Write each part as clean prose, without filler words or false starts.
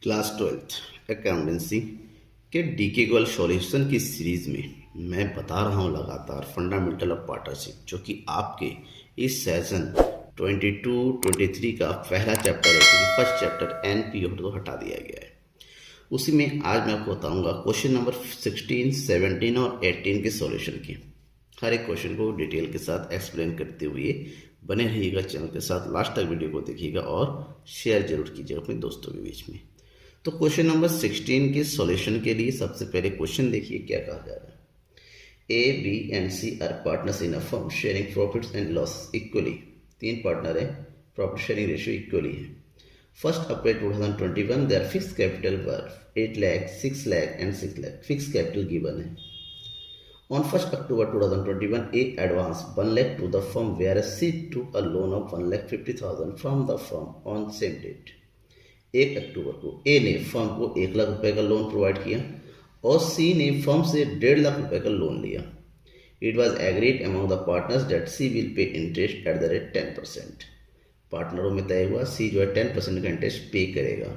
Class 12th accountancy के DK गोल solution की series में मैं बता रहा हूँ लगातार फंडामेंटल ऑफ पार्टनरशिप, जो कि आपके इस सेशन 22-23 का पहला चैप्टर है, क्योंकि फर्स्ट चैप्टर एनपीओ तो हटा दिया गया है। उसी में आज मैं आपको बताऊंगा क्वेश्चन नंबर 16, 17 और 18 के सॉल्यूशन की। हर एक क्वेश्चन को डिटेल के साथ एक्सप्लेन करते हुए बने रहिएगा चैनल के साथ, लास्ट तक वीडियो को देखिएगा और शेयर जरूर कीजिएगा अपने दोस्तों के बीच में। तो क्वेश्चन नंबर 16 के सॉल्यूशन के लिए सबसे पहले क्वेश्चन देखिए क्या कहा जा रहा है। A, B and C are partners in a firm sharing profits and loss equally. तीन पार्टनर है, प्रॉफिट शेयरिंग रेशियो इक्वली है। First April 2021 there fix capital were 8 lakh, 6 lakh and 6 lakh. Fix capital given है। On 1st October 2021, A advanced 1 lakh to the firm, whereas C took a loan of 1,50,000 from the firm on same date. 1 अक्टूबर को ए ने firm को 1 लाख रुपए का loan provide किया और सी ने firm से 1.5 लाख रुपए का लोन लिया। It was agreed among the partners that C will pay interest at the rate 10%। पार्टनरों में तय हुआ सी जो है 10% का इंटरेस्ट पे करेगा।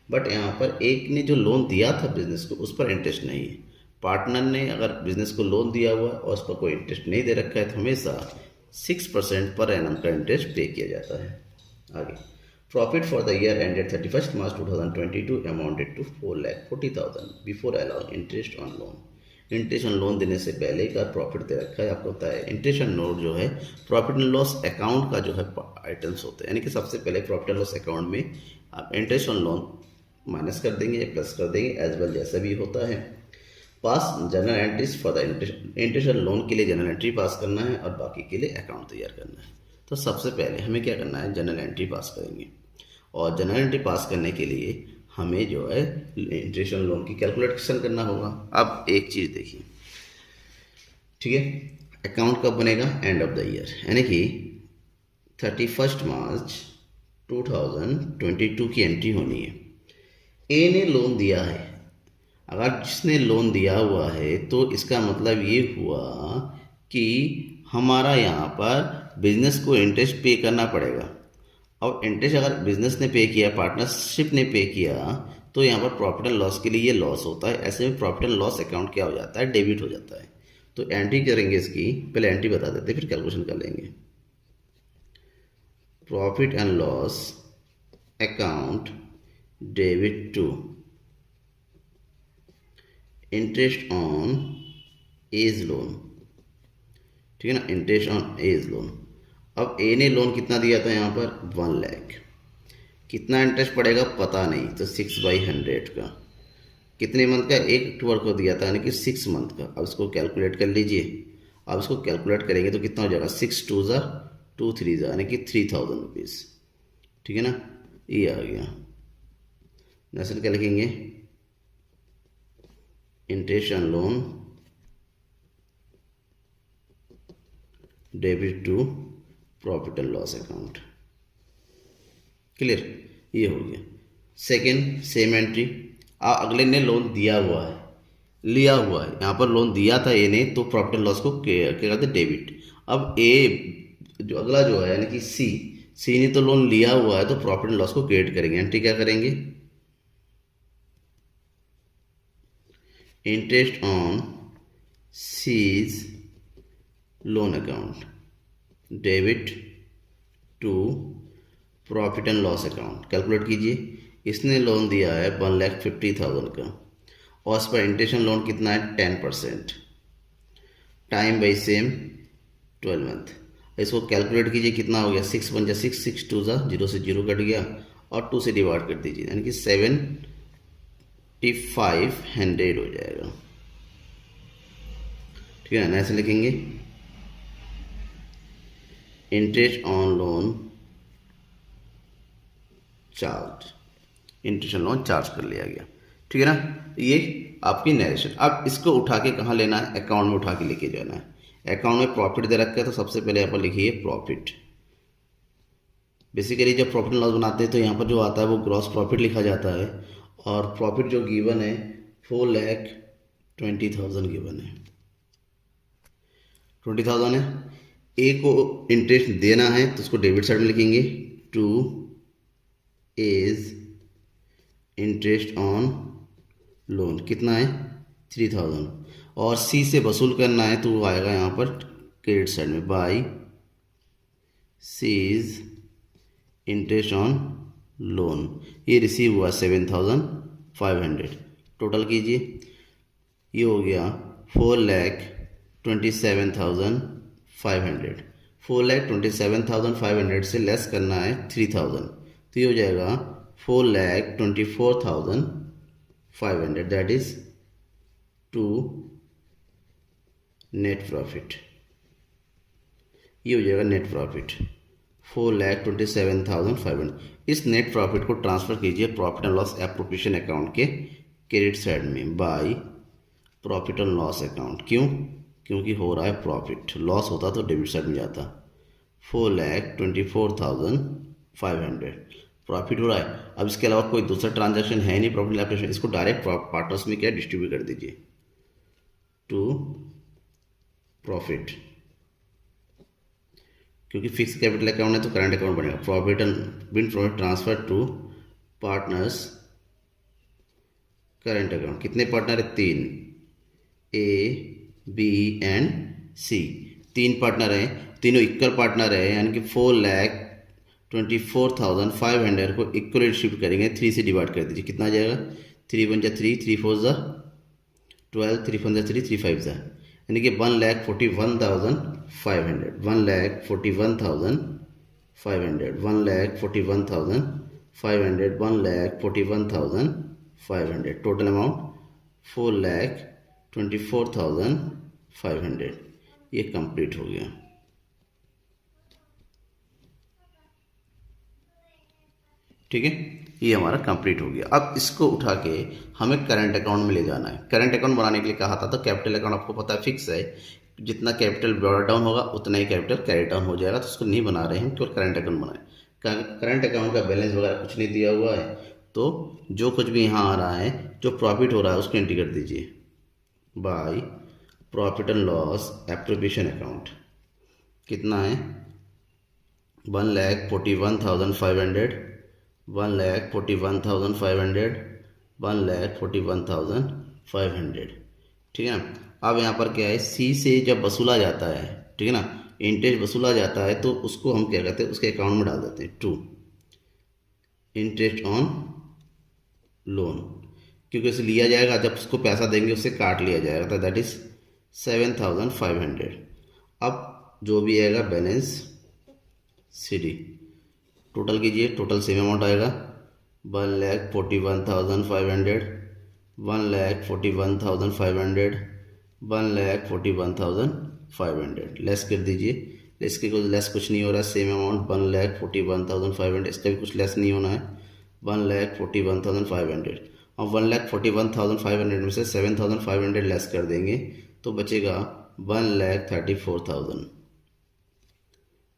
बट यहाँ पर एक ने जो लोन दिया था बिजनेस को, उस पर इंटरेस्ट नहीं है। पार्टनर ने अगर बिजनेस को लोन दिया हुआ और उस पर कोई इंटरेस्ट नहीं दे रखा है तो हमेशा 6% पर एनम का इंटरेस्ट पे किया जाता है। आगे, profit for the year ended 31 March 2022 amounted to 4,40,000 before allowing interest on loan. Interest on loan देने से पहले का प्रॉफिट दे रखा है। आपको पता है इंटरेस्ट ऑन लोन जो है प्रॉफिट एंड लॉस अकाउंट का जो है आइटम्स होते हैं, यानी कि सबसे पहले प्रॉफिट एंड लॉस अकाउंट में आप इंटरेस्ट ऑन लोन माइनस कर देंगे या प्लस कर देंगे, एज वेल जैसा भी होता है। Pass journal entries for the interest loan के लिए जनरल एंट्री पास करना है और बाकी के लिए अकाउंट तैयार करना है। तो सबसे पहले हमें क्या करना है, जनरल एंट्री पास करेंगे और जनरल एंट्री पास करने के लिए हमें जो है इंटरेस्ट लोन की कैलकुलेशन करना होगा। अब एक चीज़ देखिए, ठीक है, अकाउंट कब बनेगा, एंड ऑफ द ईयर, यानी कि 31 मार्च 2022 की एंट्री होनी है। ए ने लोन दिया है, अगर जिसने लोन दिया हुआ है तो इसका मतलब ये हुआ कि हमारा यहाँ पर बिजनेस को इंटरेस्ट पे करना पड़ेगा। और इंटरेस्ट अगर बिजनेस ने पे किया, पार्टनरशिप ने पे किया, तो यहाँ पर प्रॉफिट एंड लॉस के लिए ये लॉस होता है। ऐसे में प्रॉफिट एंड लॉस अकाउंट क्या हो जाता है, डेबिट हो जाता है। तो एंट्री करेंगे इसकी, पहले एंट्री बता देते फिर कैलकुलेशन कर लेंगे। Profit and loss account debit to interest on A's loan, ठीक है ना, इंटरेस्ट ऑन एज लोन। अब ए ने लोन कितना दिया था यहाँ पर 1 लाख। कितना इंटरेस्ट पड़ेगा पता नहीं, तो 6/100 का कितने मंथ का, 1 अक्टूबर को दिया था, यानी कि 6 मंथ का। अब इसको कैलकुलेट कर लीजिए। अब इसको कैलकुलेट करेंगे तो कितना हो जाएगा, 6 2 ज़ा 2 3 ज़ा, यानी कि 3,000 रुपीज़, ठीक है ना। ये आ गया। नेक्स्ट क्या लिखेंगे, interest on loan debit to profit and loss account. Clear, ये हो गया। सेकेंड सेम एंट्री, अगले ने लोन दिया हुआ है, लिया हुआ है, यहाँ पर लोन दिया था ए ने, तो प्रॉफिट एंड लॉस को क्या कहते हैं, डेबिट। अब ए जो अगला जो है, यानी कि सी ने तो लोन लिया हुआ है, तो प्रॉफिट एंड लॉस को क्रिएट करेंगे। एंट्री क्या करेंगे, interest on C's loan account debit to profit and loss account. Calculate कीजिए, इसने लोन दिया है 1,50,000 का और इस पर इंटरेस्ट ऑन लोन कितना है, 10%। Time by same 12 month. इसको कैलकुलेट कीजिए, कितना हो गया, 6 बन जा 6 6 2 ज़ा 0 से 0 कट गया और 2 से डिवाइड कर दीजिए, यानी कि 7,500 हो जाएगा, ठीक है ना। ऐसे लिखेंगे, interest on loan charge, interest on loan charge कर लिया गया, ठीक है ना। ये आपकी नरेशन। अब इसको उठा के कहाँ लेना है, अकाउंट में उठा के लेके जाना है। अकाउंट में प्रॉफिट दे रखा है, तो सबसे पहले यहाँ पर लिखिए प्रॉफिट। बेसिकली जब प्रॉफिट एंड लॉस बनाते हैं तो यहाँ पर जो आता है वो ग्रॉस प्रॉफिट लिखा जाता है, और प्रॉफिट जो गिवन है 4,20,000 गिवन है, 20,000 है। ए को इंटरेस्ट देना है तो उसको डेबिट साइड में लिखेंगे, to A's interest on loan कितना है 3000, और सी से वसूल करना है तो वो आएगा यहाँ पर क्रेडिट साइड में, by C's interest on loan. ये रिसीव हुआ 7500, टोटल कीजिए, ये हो गया 4,27,500। 4,27,500 से लेस करना है 3000, तो ये हो जाएगा 4,24,500, that is to net profit. ये हो जाएगा नेट प्रॉफिट 4,27,500। इस नेट प्रॉफिट को ट्रांसफ़र कीजिए profit and loss appropriation account के क्रेडिट साइड में by profit and loss account. क्यों? क्योंकि हो रहा है प्रॉफिट, लॉस होता तो डेबिट साइड में जाता। 4,24,500 प्रॉफिट हो रहा है। अब इसके अलावा कोई दूसरा ट्रांजैक्शन है नहीं प्रॉफिट एप्रोप्रिएशन, इसको डायरेक्ट पार्टनर्स में क्या डिस्ट्रीब्यूट कर दीजिए टू प्रॉफिट, क्योंकि फिक्स कैपिटल अकाउंट है तो करंट अकाउंट बनेगा। Profit and been profit transfer to partners current account. कितने पार्टनर है? 3, A B and C. 3 partner हैं, तीनों इक्वल पार्टनर है, यानी कि 4,24,500 को इक्वली डिस्ट्रीब्यूट करेंगे। 3 से डिवाइड कर दीजिए, कितना आ जाएगा? 3 1 3, 3 4 12, 3 4 3, 3 5 यानी कि 1,41,500, 1,41,500, 1,41,500, 1,41,500, टोटल अमाउंट 4,24,500। ये कंप्लीट हो गया। ठीक है, ये हमारा कंप्लीट हो गया। अब इसको उठा के हमें करंट अकाउंट में ले जाना है। करंट अकाउंट बनाने के लिए कहा था, तो कैपिटल अकाउंट आपको पता है फिक्स है, जितना कैपिटल ब्रॉड डाउन होगा उतना ही कैपिटल कैरी डाउन हो जाएगा, तो उसको नहीं बना रहे हैं, केवल करंट अकाउंट बनाए। करंट अकाउंट का बैलेंस वगैरह कुछ नहीं दिया हुआ है, तो जो कुछ भी यहाँ आ रहा है, जो प्रॉफिट हो रहा है उसको एंट्री कर दीजिए bye profit and loss appropriation account. कितना है? 1,41,500, 1,41,500, 1,41,500। ठीक है। अब यहाँ पर क्या है, सी से जब वसूला जाता है, ठीक है ना, इंटरेस्ट वसूला जाता है, तो उसको हम क्या कहते हैं, उसके अकाउंट में डाल देते हैं टू इंटरेस्ट ऑन लोन, क्योंकि उसे लिया जाएगा, जब उसको पैसा देंगे उससे काट लिया जाएगा, तो दैट इज 7,500। अब जो भी आएगा बैलेंस सी डी टोटल कीजिए, टोटल सेम अमाउंट आएगा 1,41,500, 1,41,500, 1,41,500, लेस कर दीजिए। लेस के कुछ लेस कुछ नहीं हो रहा है, सेम अमाउंट 1,41,500, इसका भी कुछ लेस नहीं होना है 1,41,500। और 1,41,500 में से 7,500 लेस कर देंगे तो बचेगा 1,34,000।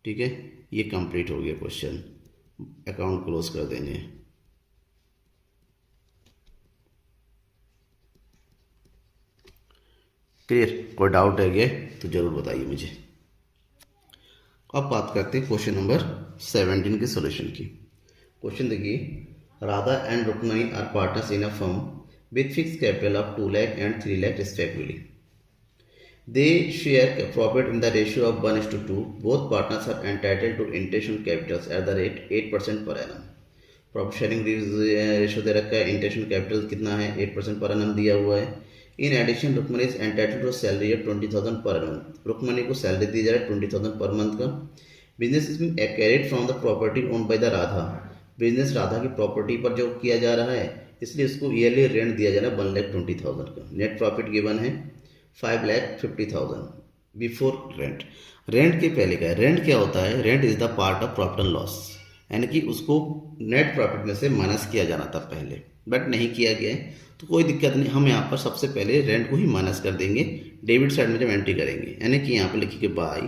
ठीक है, ये कंप्लीट हो गया क्वेश्चन। अकाउंट क्लोज कर देंगे। क्लियर? कोई डाउट है क्या तो जरूर बताइए मुझे। अब बात करते हैं क्वेश्चन नंबर 17 के सॉल्यूशन की। क्वेश्चन देखिए, Radha and Rukmani are partners in a firm with fix capital of 2 lakh and 3 lakh respectively. They share profit in the ratio of 1:2. Both partners are entitled to interest on capitals at the rate 8% per annum. Profit sharing ratio दे रखा है, interest on capital कितना है 8% पर annum दिया हुआ है। In addition Rukmani is entitled to salary of 20,000 per annum। Rukmini को सैलरी दी जा रहा है 20,000 पर मंथ का। Business is being carried from the property owned by the Radha. Business Radha की प्रॉपर्टी पर जो किया जा रहा है, इसलिए उसको ईयरली रेंट दिया जा रहा है 1,20,000 का। नेट प्रॉफिट गिवन है 5,50,000 बिफोर रेंट। रेंट के पहले का है, रेंट क्या होता है? Rent is the part of profit and loss, यानी कि उसको नेट प्रॉफिट में से माइनस किया जाना था पहले, बट नहीं किया गया है तो कोई दिक्कत नहीं। हम यहाँ पर सबसे पहले रेंट को ही माइनस कर देंगे डेबिट साइड में जब एंट्री करेंगे, यानी कि यहाँ पर लिखिए bye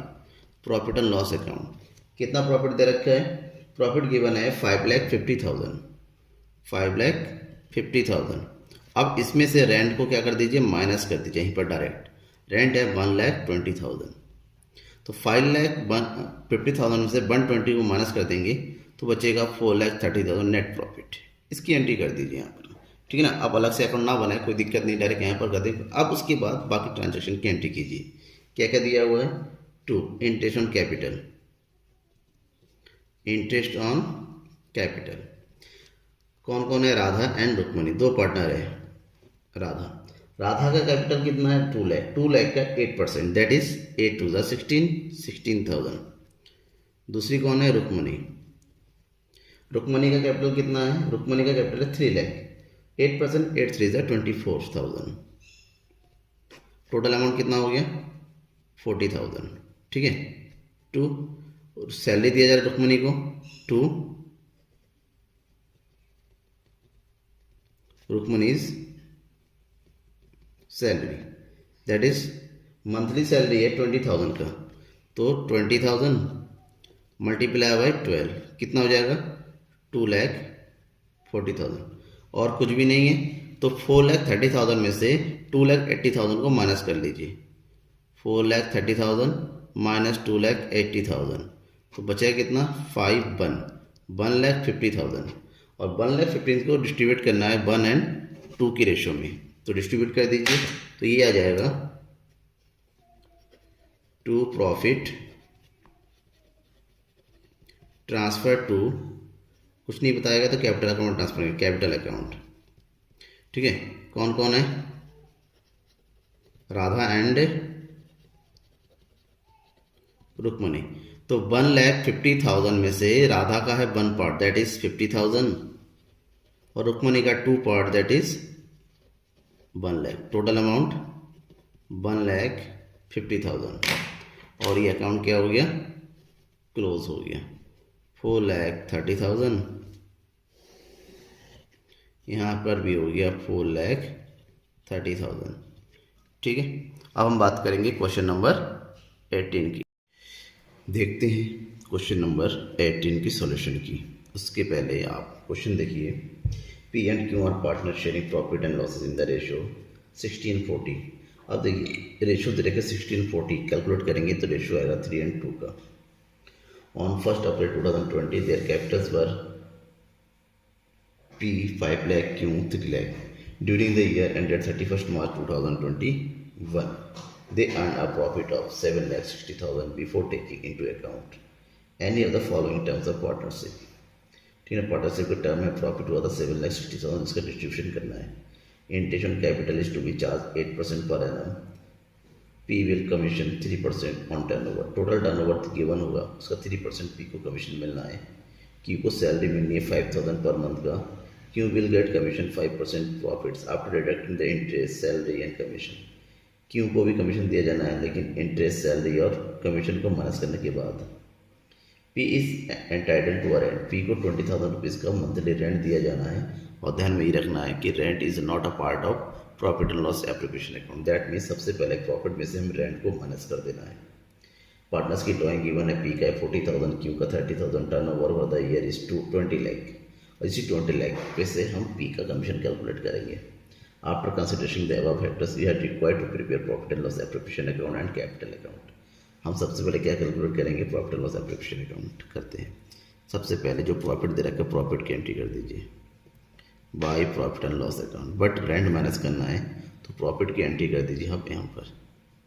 profit and loss account. कितना प्रॉफिट दे रखा है? प्रॉफिट गिवन है 5,50,000, 5,50,000। अब इसमें से रेंट को क्या कर दीजिए, माइनस कर दीजिए यहीं पर डायरेक्ट। रेंट है 1,20,000, तो 5,50,000 में से 120 को माइनस कर देंगे तो बचेगा 4,30,000 नेट प्रॉफिट। इसकी एंट्री कर दीजिए यहाँ पर। ठीक है ना। आप अलग से अकाउंट ना बनाए, कोई दिक्कत नहीं, डायरेक्ट यहाँ पर कर दे। अब उसके बाद बाकी ट्रांजेक्शन की एंट्री कीजिए। क्या क्या दिया हुआ है? To, interest on capital, interest on capital. कौन कौन है? राधा एंड रुक्मणी, दो पार्टनर है। राधा, राधा का कैपिटल कितना है? 2 लाख। 2 लाख का 8%, दैट इज 8 टू ज़ा 16,000। दूसरी कौन है? रुक्मणी। रुक्मणी का कैपिटल कितना है? रुक्मणी का कैपिटल है 3 लाख। 8%, 8 3 ज़ा 24,000। टोटल अमाउंट कितना हो गया? 40,000। ठीक है। टू, सैलरी दिया जा रहा है रुक्मणी को। Two, Rukmani's salary, that is monthly salary है 20,000 का, तो 20,000 मल्टीप्लाई बाई 12 कितना हो जाएगा? 2,40,000। और कुछ भी नहीं है तो 4,30,000 में से 2,80,000 को माइनस कर लीजिए। 4,30,000 माइनस 2,80,000 तो बचेगा कितना? 1,50,000। और 1,15,000 को डिस्ट्रीब्यूट करना है 1:2 की रेशो में, तो डिस्ट्रीब्यूट कर दीजिए। तो ये आ जाएगा टू प्रॉफिट ट्रांसफर टू, कुछ नहीं बताएगा तो कैपिटल अकाउंट ट्रांसफर करेंगे, कैपिटल अकाउंट। ठीक है। कौन कौन है? राधा एंड रुक्मणी। तो 1,50,000 में से राधा का है 1 पार्ट, दैट इज 50,000, और रुक्मणी का 2 part, that is 1,00,000। Total amount 1,50,000। और ये अकाउंट क्या हो गया? क्लोज हो गया। 4,30,000, यहाँ पर भी हो गया 4,30,000। ठीक है। अब हम बात करेंगे क्वेश्चन नंबर 18 की। देखते हैं क्वेश्चन नंबर 18 की सॉल्यूशन की। उसके पहले आप क्वेश्चन देखिए। P and Q R partner sharing profit and losses in the ratio 16:40। अब देखिए रेशियो दे रखे 16:40, कैलकुलेट करेंगे तो रेशियो आएगा 3:2 का। On 1 April 2020 there Capitals were P 5 lakh, Q 3 lakh. During the year ended 31st March 2021, they earned a profit of 7,60,000 before taking into account any of the following terms of partnership. ठीक है, partnership का term है, profit हुआ था 7,60,000, इसका distribution करना है। Interest on capital is to be charge 8% per annum. P will commission 3% on turnover. Total turnover given होगा, उसका 3% पी को कमीशन मिलना है। क्यू को सैलरी मिलनी है 5,000 पर मंथ का। Q will get commission 5% profits after deducting the interest, salary and commission. Q को भी कमीशन दिया जाना है, लेकिन इंटरेस्ट, सैलरी और कमीशन को माइनस करने के बाद। P is entitle to a rent. P को 20,000 रुपीज़ का मंथली रेंट दिया जाना है, और ध्यान में ये रखना है कि rent is not a part of profit and loss appropriation account. That means सबसे पहले प्रॉफिट में से हम रेंट को माइनस कर देना है। पार्टनर्स की ड्राइंग गिवन है, पी का है 40,000, क्यू का 30,000, turnover for the year is 20 lakh, और इसी 20 लाख पे से हम पी का कमीशन कैलकुलेट करेंगे। After consideration the above factors we are required to prepare profit and loss appropriation account and capital account. हम सबसे पहले क्या कैलकुलेट करेंगे? Profit and loss appropriation account करते हैं। सबसे पहले जो प्रॉफिट दे रखा है, प्रॉफिट की एंट्री कर दीजिए bye profit and loss account, but rent minus करना है तो प्रॉफिट की एंट्री कर दीजिए आप यहाँ पर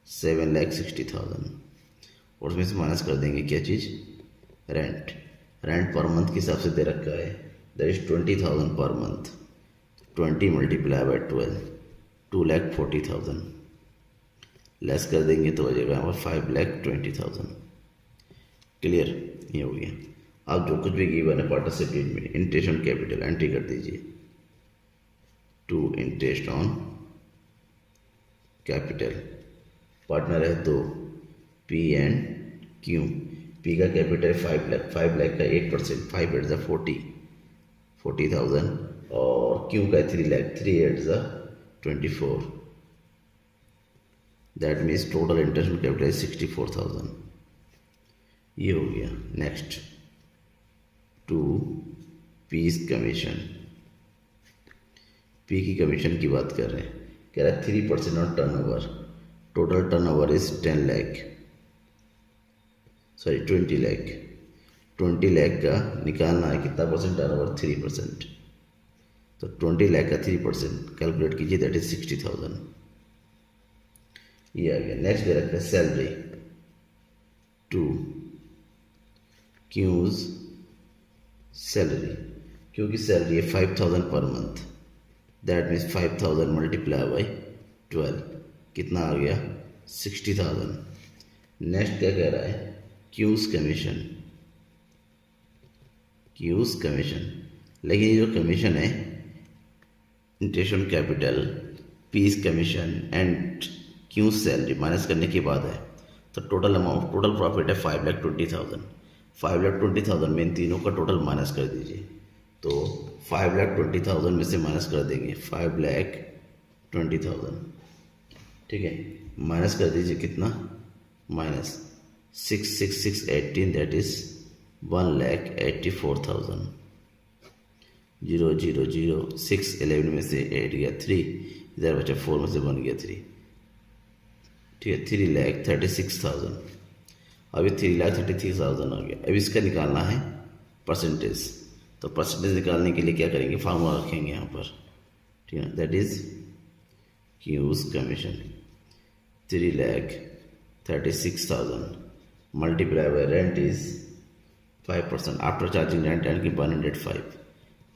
7,60,000, और उसमें से माइनस कर देंगे क्या चीज़? रेंट। रेंट पर मंथ के हिसाब से दे रखा है, that is 20,000 per month. 20 multiply by 12, 2,40,000 less कर देंगे तो हो जाएगा यहाँ पर 5,20,000। क्लियर? ये हो गया। अब जो कुछ भी गिवन है पार्टनरशिप डीड में, इंटरेस्ट ऑन कैपिटल एंट्री कर दीजिए। To interest on capital, partner है 2, पी एंड क्यू। पी का कैपिटल 5 लाख, 5 लाख का 8%, 5 8 ज़ा 40,000, और क्यू का 3 लाख, 3 8 ज़ा 24। That means total interest on capital 64,000। ये हो गया। Next to P's commission. P की कमीशन की बात कर रहे हैं, कह रहा है 3% on turnover. Total turnover is 20 lakh. 20 lakh का निकालना है कितना परसेंट टर्नओवर? 3%। तो तो 20 लाख का 3% कैलकुलेट कीजिए, दैट इज 60,000। ये आ गया। नेक्स्ट दे रखा है सैलरी टू क्यूज सैलरी, क्योंकि सैलरी है 5,000 per month, that means 5,000 multiply by 12 कितना आ गया 60,000। नेक्स्ट क्या कह रहा है क्यूज कमीशन, क्यूज कमीशन, लेकिन ये जो कमीशन है interest on capital, P's commission and Q's salary minus करने के बाद है, तो टोटल अमाउंट, टोटल प्रॉफिट है 5,20,000। 5,20,000 में इन तीनों का टोटल माइनस कर दीजिए, तो 5,20,000 में से माइनस कर देंगे 5,20,000, ठीक है, माइनस कर दीजिए कितना, माइनस 66618 दैट इज 1,84,000। 0,0,0,6 में से 8 गया 3, इधर बचा 4 में से 1 गया 3, ठीक है, 3,36,000। अभी 3,33,000 आ गया। अब इसका निकालना है परसेंटेज, तो परसेंटेज निकालने के लिए क्या करेंगे, फार्मूला रखेंगे यहाँ पर, ठीक है, that is Q's commission 3,36,000 multiply by rent is 5% after charging rent and की 105,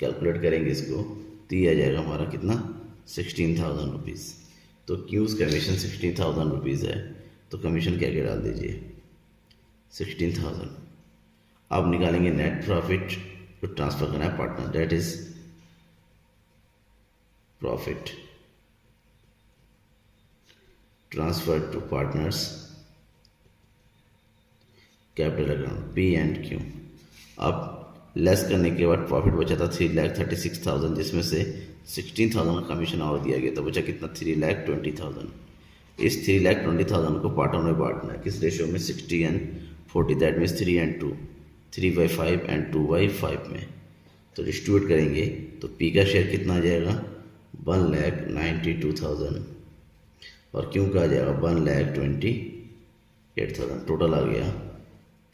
कैलकुलेट करेंगे इसको तो ये आ जाएगा हमारा कितना 16,000 रुपीज़। तो क्यूज कमीशन 16,000 रुपीज़ है, तो कमीशन क्या क्या डाल दीजिए 16,000। अब निकालेंगे नेट प्रॉफिट, तो ट्रांसफर करना है partner, that is profit transfer to partners capital account P and Q. अब लेस करने के बाद प्रॉफिट बचा था 3,36,000, जिसमें से 16,000 का कमीशन और दिया गया, तो बचा कितना 3,20,000। इस 3,20,000 को पार्टनर में बांटना है, किस रेशियो में 60 and 40, that means 3 and 2, 3/5 and 2/5 में। तो डिस्ट्रीब्यूट करेंगे तो पी का शेयर कितना आ जाएगा 1,92,000 और क्यों का आ जाएगा 1,28,000, टोटल आ गया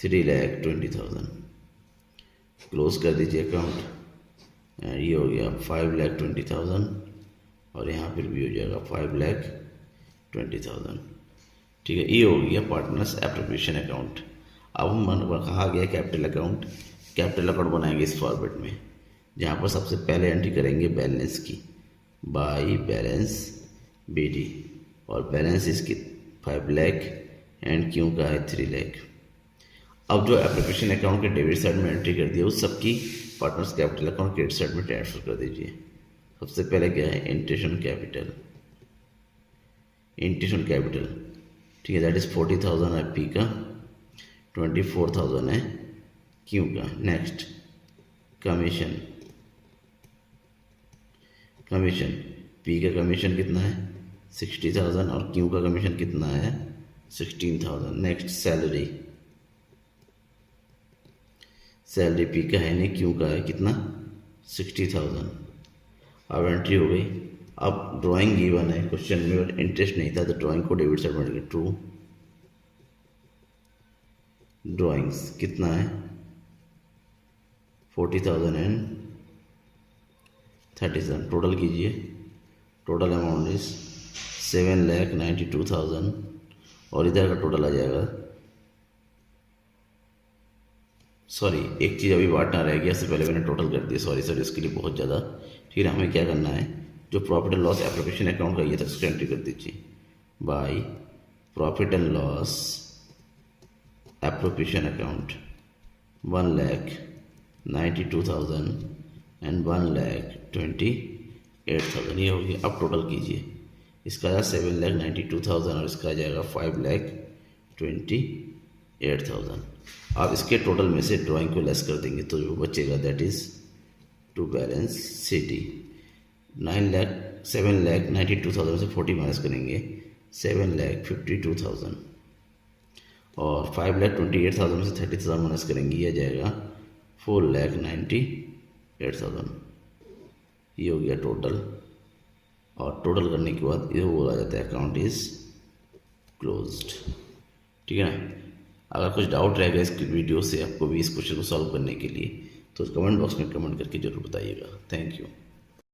3,20,000। क्लोज कर दीजिए अकाउंट, ये हो गया 5,20,000 और यहाँ फिर भी हो जाएगा 5,20,000, ठीक है, ये हो गया पार्टनर्स एप्रोप्रिएशन अकाउंट। अब हम कहा गया कैपिटल अकाउंट, कैपिटल अकाउंट बनाएंगे इस फॉर्मेट में, जहाँ पर सबसे पहले एंट्री करेंगे बैलेंस की, बाई बैलेंस BD, और बैलेंस इसकी 5 लाख एंड क्यों का है 3 लाख। अब जो एप्लीकेशन अकाउंट के डेबिट साइड में एंट्री कर दिया उस सबकी partners capital account credit side में ट्रांसफर कर दीजिए। सबसे पहले क्या है interest on capital, interest on capital, ठीक है, दैट इज 40,000 है पी का, 24,000 है क्यू का। नेक्स्ट कमीशन, कमीशन पी का कमीशन कितना है 60,000 और क्यू का कमीशन कितना है 16,000। नेक्स्ट सैलरी, सैलरी पी का है नहीं क्यू का है कितना 60,000। अब एंट्री हो गई। अब ड्राइंग गिवन है क्वेश्चन में और इंटरेस्ट नहीं था तो ड्राइंग को डेबिट साइड में ट्रू, ड्राइंग्स कितना है 40,000 एंड 37, टोटल कीजिए, टोटल अमाउंट इज 7,92,000 और इधर का टोटल आ जाएगा, सॉरी एक चीज़ अभी बांटना रह गया, इससे पहले मैंने टोटल कर दिया, सॉरी सर इसके लिए बहुत ज़्यादा। फिर हमें क्या करना है जो profit and loss application account का ये तक उसको एंट्री कर दीजिए, by profit and loss appropriation account 1,92,000 and 1,28,000, ये हो गया। अब टोटल कीजिए, इसका आया 7,92,000 और इसका आ जाएगा 5,28,000। आप इसके टोटल में से ड्राइंग को लेस कर देंगे तो जो बचेगा that is to balance C D 7,92,000 से 40 माइनस करेंगे 7,52,000 और 5,28,000 में से 30,000 माइनस करेंगे ये आ जाएगा 4,98,000। ये हो गया टोटल, और टोटल करने के बाद ये बोला जाता है अकाउंट इज क्लोज्ड, ठीक है ना। अगर कुछ डाउट रहेगा इस वीडियो से आपको भी इस क्वेश्चन को सॉल्व करने के लिए तो कमेंट बॉक्स में कमेंट करके जरूर बताइएगा। Thank you.